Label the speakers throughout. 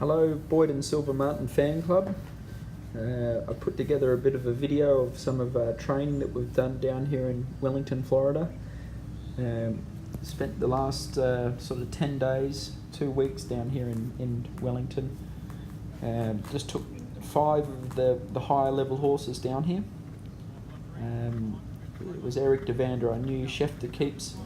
Speaker 1: Hello, Boyd and Silva Martin Fan Club. I put together a bit of a video of some of our training that we've done down here in Wellington, Florida. Spent the last sort of 10 days, 2 weeks down here in Wellington. Just took 5 of the higher level horses down here. It was Eric Devander, our new chef de keep's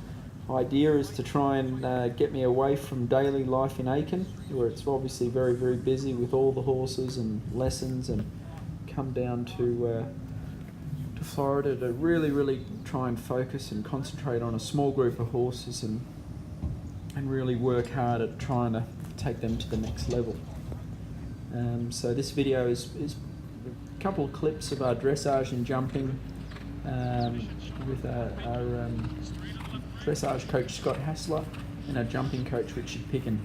Speaker 1: idea is to try and get me away from daily life in Aiken, where it's obviously very, very busy with all the horses and lessons, and come down to Florida to really try and focus and concentrate on a small group of horses and really work hard at trying to take them to the next level. So this video is a couple of clips of our dressage and jumping with our dressage coach Scott Hassler and our jumping coach Richard Picken.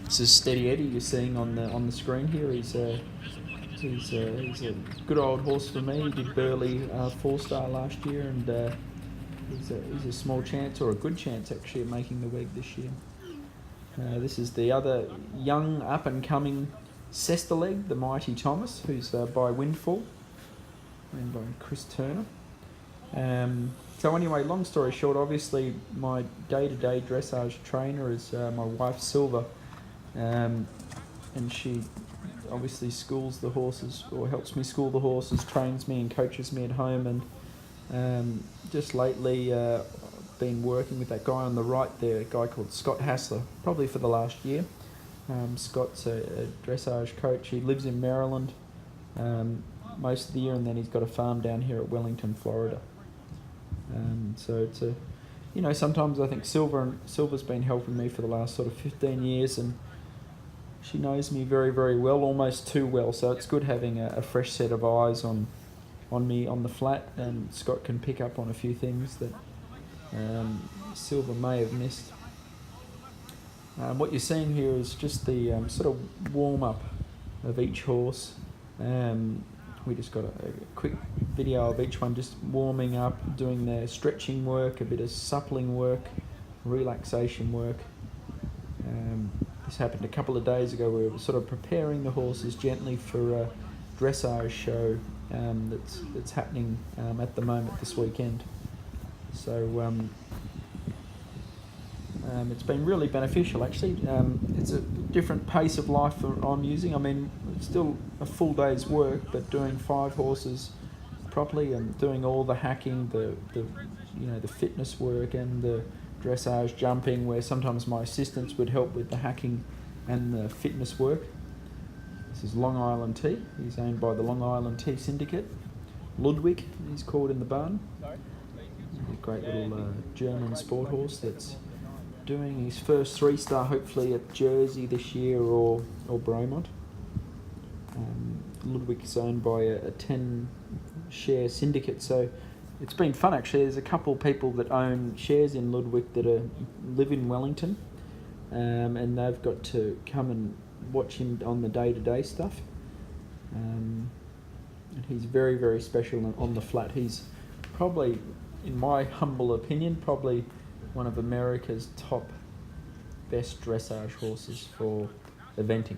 Speaker 1: This is Steady Eddie you're seeing on the screen here. He's a good old horse for me. He did Burley 4-star last year, and he's a small chance, or a good chance actually, of making the WEG this year. This is the other young up and coming Cesta leg, the Mighty Thomas, who's by Windfall and by Chris Turner. So anyway, long story short, obviously my day-to-day dressage trainer is my wife Silva, and she obviously schools the horses, or helps me school the horses, trains me and coaches me at home. And just lately been working with that guy on the right there, a guy called Scott Hassler, probably for the last year. Scott's a dressage coach. He lives in Maryland most of the year, and then he's got a farm down here at Wellington, Florida. So it's sometimes I think Silva's been helping me for the last sort of 15 years, and she knows me very, very well, almost too well. So it's good having a fresh set of eyes on me on the flat, and Scott can pick up on a few things that Silva may have missed. What you're seeing here is just the sort of warm-up of each horse. We just got a quick video of each one just warming up, doing their stretching work, a bit of suppling work, relaxation work. This happened a couple of days ago. We were sort of preparing the horses gently for a dressage show that's happening at the moment this weekend. So it's been really beneficial actually. It's a different pace of life that I'm using. I mean, it's still a full day's work, but doing 5 horses properly and doing all the hacking, the fitness work and the dressage jumping, where sometimes my assistants would help with the hacking and the fitness work. This is Long Island Tea. He's owned by the Long Island Tea Syndicate. Ludwig, he's called in the barn. A great little German sport horse that's doing his first 3-star hopefully at Jersey this year or Bromont. Ludwig is owned by a 10-share syndicate, so it's been fun actually. There's a couple of people that own shares in Ludwig that live in Wellington, and they've got to come and watch him on the day-to-day stuff. And he's very, very special on the flat. He's probably, in my humble opinion, probably one of America's top best dressage horses for eventing.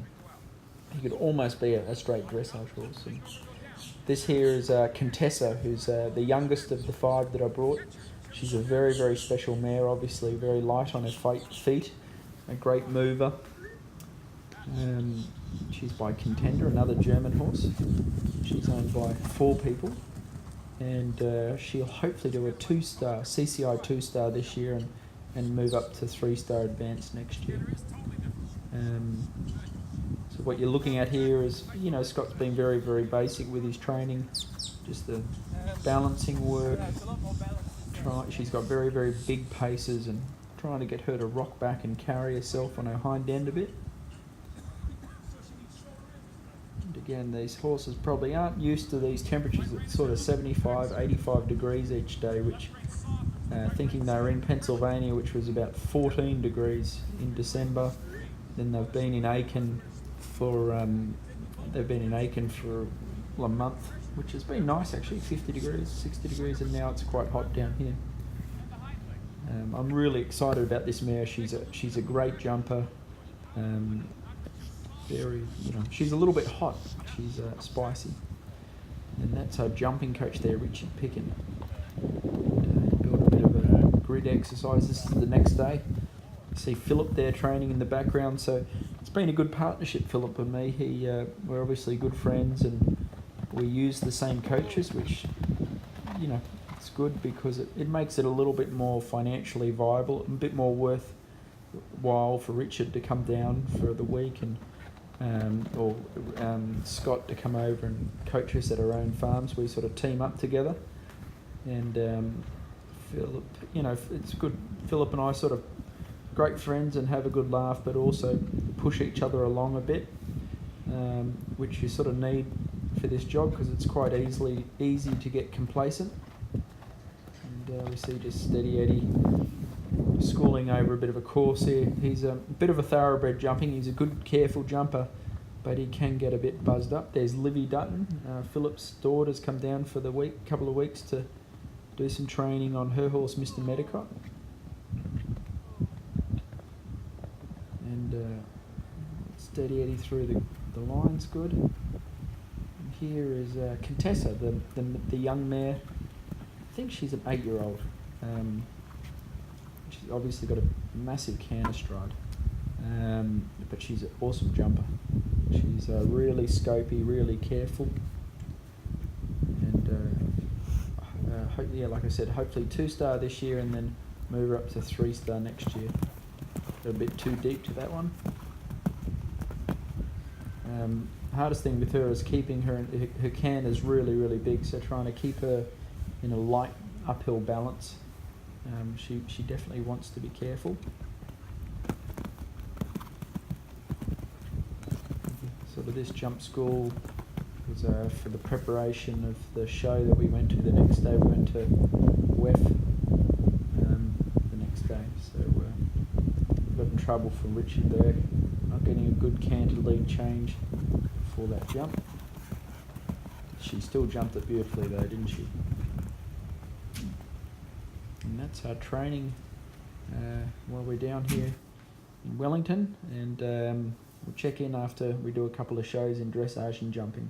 Speaker 1: He could almost be a straight dressage horse. And this here is Contessa, who's the youngest of the 5 that I brought. She's a very, very special mare, obviously very light on her feet, a great mover. She's by Contender, another German horse. She's owned by 4 people. And she'll hopefully do a 2-star, CCI 2-star this year, and move up to 3-star advanced next year. So what you're looking at here is, Scott's been very, very basic with his training, just the balancing work. She's got very, very big paces, and trying to get her to rock back and carry herself on her hind end a bit. Again, these horses probably aren't used to these temperatures at sort of 75, 85 degrees each day, which thinking they were in Pennsylvania, which was about 14 degrees in December. Then they've been in Aiken for a month, which has been nice actually, 50 degrees, 60 degrees, and now it's quite hot down here. I'm really excited about this mare. She's a great jumper. very, she's a little bit hot. She's spicy. And that's our jumping coach there, Richard Picken. Built a bit of a grid exercise. This is the next day. You see Philip there training in the background. So it's been a good partnership, Philip and me. We're obviously good friends, and we use the same coaches, which, it's good because it makes it a little bit more financially viable, a bit more worthwhile for Richard to come down for the week and or Scott to come over and coach us at our own farms. We sort of team up together, and Philip, it's good. Philip and I sort of great friends and have a good laugh, but also push each other along a bit, which you sort of need for this job because it's quite easy to get complacent. And we see just Steady Eddie schooling over a bit of a course here. He's a bit of a thoroughbred jumping. He's a good, careful jumper, but he can get a bit buzzed up. There's Livy Dutton. Philip's daughter's come down for the couple of weeks to do some training on her horse, Mr. Medicott. And Steady Eddie through the line's good. And here is Contessa, the young mare. I think she's an 8-year-old. She's obviously got a massive canter stride, but she's an awesome jumper. She's really scopy, really careful, and like I said, hopefully 2-star this year and then move her up to 3-star next year. Got a bit too deep to that one. Hardest thing with her is keeping her can is really, really big, so trying to keep her in a light uphill balance. She definitely wants to be careful. Sort of this jump school was for the preparation of the show that we went to the next day. We went to WEF the next day, so got in trouble from Richard there, not getting a good canter lead change for that jump. She still jumped it beautifully though, didn't she? And that's our training while we're down here in Wellington, and we'll check in after we do a couple of shows in dressage and jumping.